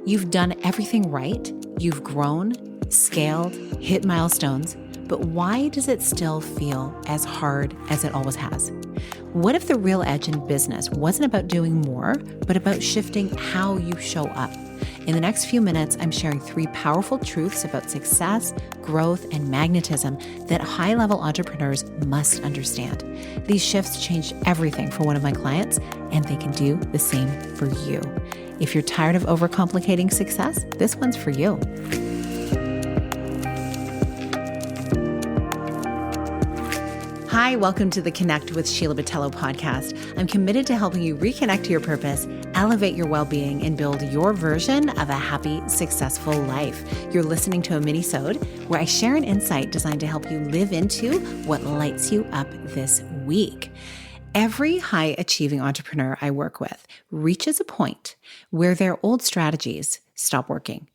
You've done everything right. You've grown, scaled, hit milestones, but why does it still feel as hard as it always has? What if the real edge in business wasn't about doing more, but about shifting how you show up? In the next few minutes, I'm sharing 3 powerful truths about success, growth, and magnetism that high-level entrepreneurs must understand. These shifts changed everything for one of my clients, and they can do the same for you. If you're tired of overcomplicating success, this one's for you. Hi, welcome to the Connect with Sheila Botelho podcast. I'm committed to helping you reconnect to your purpose, elevate your well-being, and build your version of a happy, successful life. You're listening to a mini-sode where I share an insight designed to help you live into what lights you up this week. Every high-achieving entrepreneur I work with reaches a point where their old strategies stop working.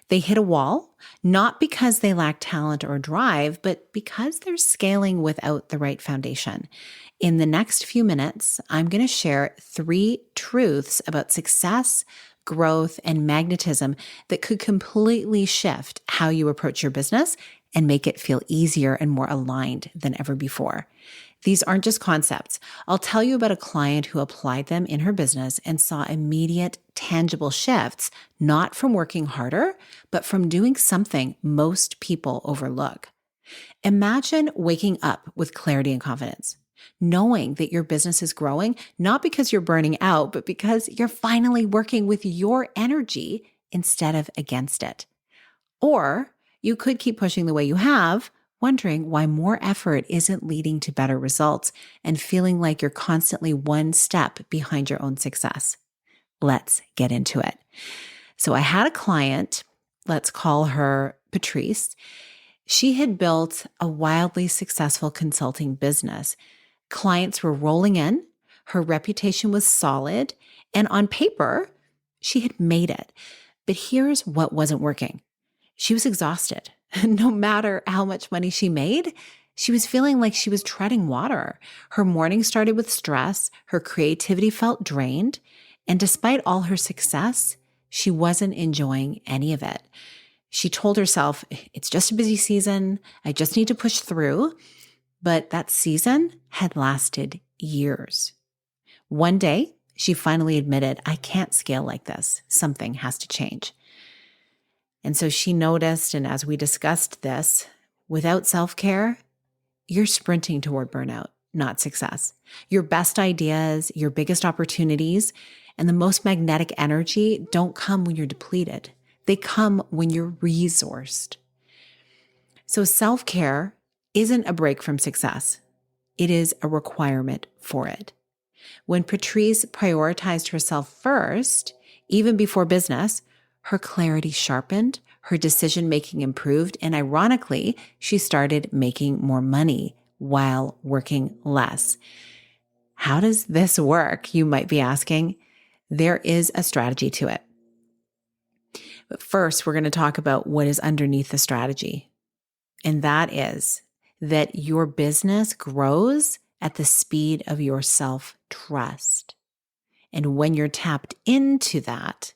They hit a wall, not because they lack talent or drive, but because they're scaling without the right foundation. In the next few minutes, I'm going to share 3 truths about success, growth, and magnetism that could completely shift how you approach your business and make it feel easier and more aligned than ever before. These aren't just concepts. I'll tell you about a client who applied them in her business and saw immediate, tangible shifts, not from working harder, but from doing something most people overlook. Imagine waking up with clarity and confidence, knowing that your business is growing, not because you're burning out, but because you're finally working with your energy instead of against it. Or you could keep pushing the way you have, wondering why more effort isn't leading to better results and feeling like you're constantly one step behind your own success. Let's get into it. So I had a client, let's call her Patrice. She had built a wildly successful consulting business. Clients were rolling in, her reputation was solid, and on paper, she had made it. But here's what wasn't working. She was exhausted. No matter how much money she made, she was feeling like she was treading water. Her morning started with stress, her creativity felt drained, and despite all her success, she wasn't enjoying any of it. She told herself, it's just a busy season, I just need to push through. But that season had lasted years. One day, she finally admitted, I can't scale like this. Something has to change. And so she noticed, and as we discussed this, without self-care, you're sprinting toward burnout, not success. Your best ideas, your biggest opportunities, and the most magnetic energy don't come when you're depleted. They come when you're resourced. So self-care isn't a break from success. It is a requirement for it. When Patrice prioritized herself first, even before business, her clarity sharpened, her decision-making improved, and ironically, she started making more money while working less. How does this work, you might be asking? There is a strategy to it. But first, we're going to talk about what is underneath the strategy. And that is that your business grows at the speed of your self-trust. And when you're tapped into that,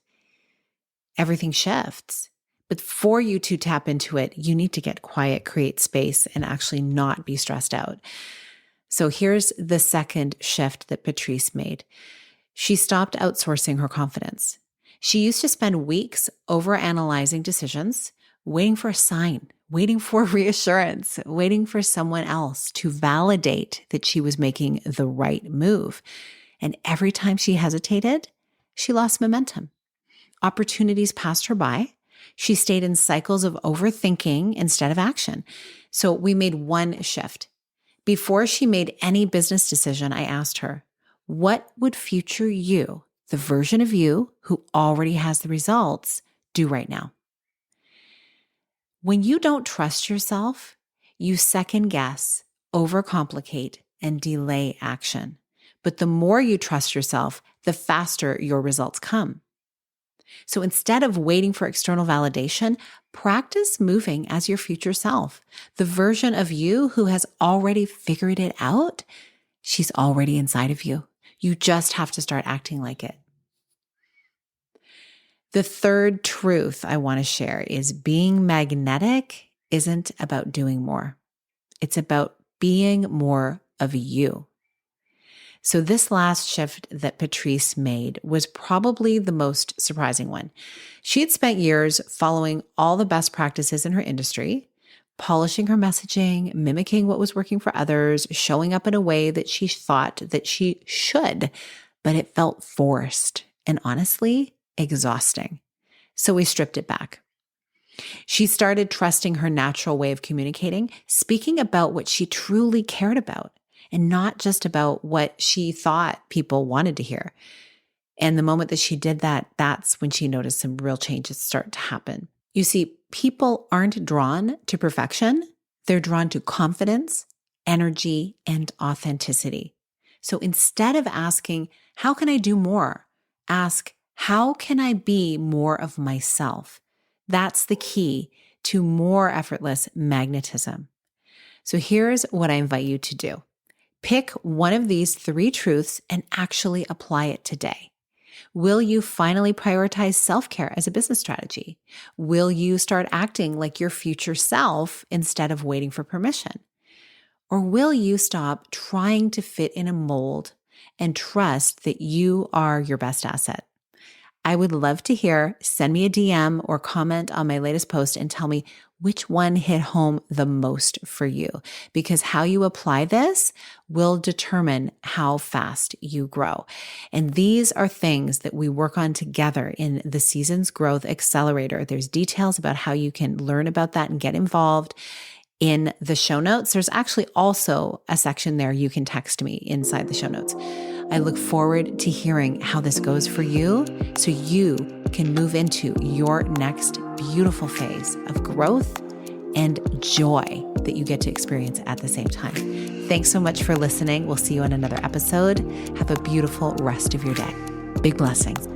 everything shifts. But for you to tap into it, you need to get quiet, create space, and actually not be stressed out. So here's the second shift that Patrice made. She stopped outsourcing her confidence. She used to spend weeks overanalyzing decisions, waiting for a sign, waiting for reassurance, waiting for someone else to validate that she was making the right move. And every time she hesitated, she lost momentum. Opportunities passed her by. She stayed in cycles of overthinking instead of action. So we made one shift. Before she made any business decision, I asked her, what would future you, the version of you who already has the results, do right now? When you don't trust yourself, you second guess, overcomplicate, and delay action. But the more you trust yourself, the faster your results come. So instead of waiting for external validation, practice moving as your future self. The version of you who has already figured it out, she's already inside of you. You just have to start acting like it. The third truth I want to share is being magnetic isn't about doing more. It's about being more of you. So this last shift that Patrice made was probably the most surprising one. She had spent years following all the best practices in her industry, polishing her messaging, mimicking what was working for others, showing up in a way that she thought that she should, but it felt forced and honestly exhausting. So we stripped it back. She started trusting her natural way of communicating, speaking about what she truly cared about and not just about what she thought people wanted to hear. And the moment that she did that, that's when she noticed some real changes start to happen. You see, people aren't drawn to perfection. They're drawn to confidence, energy, and authenticity. So instead of asking, how can I do more? Ask, how can I be more of myself? That's the key to more effortless magnetism. So here's what I invite you to do. Pick one of these 3 truths and actually apply it today. Will you finally prioritize self-care as a business strategy? Will you start acting like your future self instead of waiting for permission? Or will you stop trying to fit in a mold and trust that you are your best asset? I would love to hear. Send me a DM or comment on my latest post and tell me which one hit home the most for you, because how you apply this will determine how fast you grow. And these are things that we work on together in the Seasons Growth Accelerator. There's details about how you can learn about that and get involved in the show notes. There's actually also a section there you can text me inside the show notes. I look forward to hearing how this goes for you so you can move into your next beautiful phase of growth and joy that you get to experience at the same time. Thanks so much for listening. We'll see you in another episode. Have a beautiful rest of your day. Big blessings.